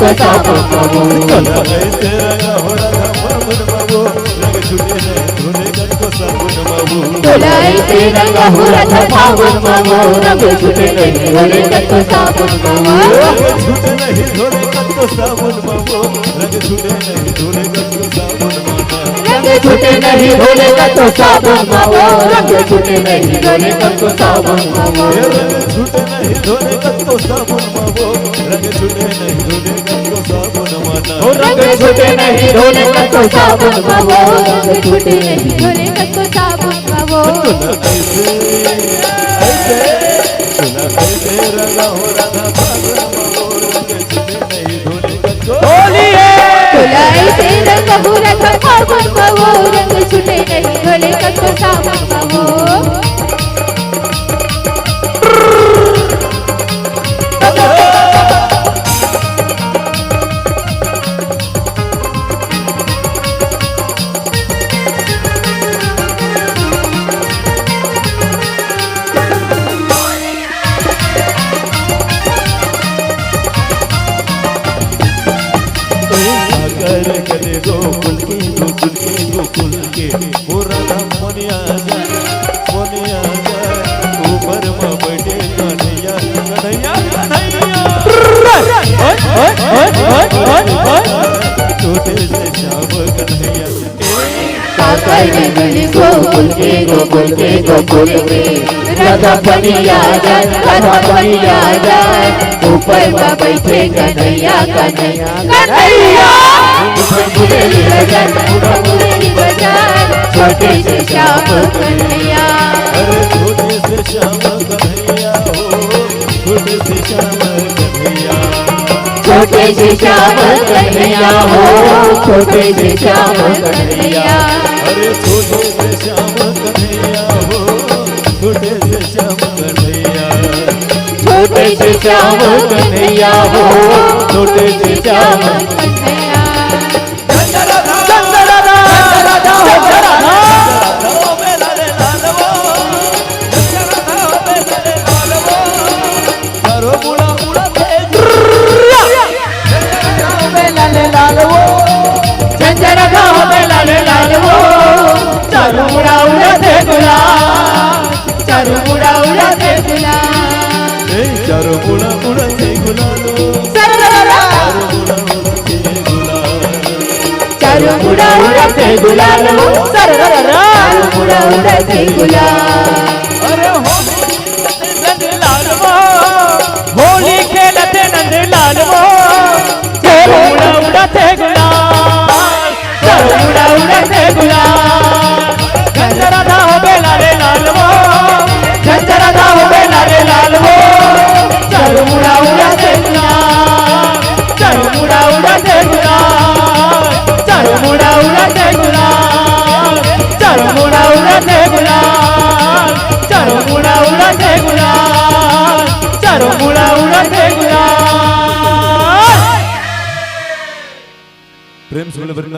को साबुन बाबू कैसे रंगा हो राधा फागुन बाबू रंग छूटे नहीं धोने गन को साबुन बाबू तोलाई से रंगा हो राधा फागुन बाबू रंग छूटे नहीं धोने गन को साबुन बाबू रंग छूटे नहीं धोने गन को साबुन बाबू रंग छूटे नहीं धोने गन को साबुन माता रंग छूटे नहीं धोने गन को साबुन बाबू रंग छूटे नहीं धोने गन को साबुन बाबू रंग छूटे नहीं धोने गन को साबुन बाबू रंग छूटे नहीं धोने गन को साबुन माता रंग छूटे नहीं धोने गन को साबुन बाबू रंग छूटे नहीं धोने गन को साबुन बाबू कैसे रंगा हो राधा फागुन बाबू रंग छूटे नहीं धोने गन को तोलाई से रंगा हो राधा फागुन बाबू रंग छूटे नहीं धोने गन को साबुन बाबू करे गोकुल के वो राधा मोनिया जाए ऊपर में बैठे कन्हैया कन्हैया कन्हैया छोटे से श्याम कन्हैया गोकुल के राधा बनिया जाए ऊपर में बैठे कन्हैया कन्हैया कन्हैया छोटे से श्याम कन्हैया अरे छोटे से श्याम कन्हैया हो छोटे से श्याम कन्हैया छोटे से श्याम कन्हैया हो छोटे से श्याम कन्हैया अरे छोटे से श्याम कन्हैया हो छोटे से श्याम कन्हैया छोटे से श्याम कन्हैया हो छोटे से श्याम कन्हैया होली खेलते नंदलाल वो उड़ा उड़ाते गुलाल उड़ा उड़ाते गुलाल गंजराधा हो बेलाले लाल वो गंजराधा हो बेलाले लाल वो उड़ा उड़ाते गुलाल उड़ा उड़ाते गुलाल उड़ा उड़ाते गुलाल उड़ा उड़ाते गुलाल उड़ा उड़ाते गुलाल उड़ा उड़ाते गुलाल प्रेम से बोले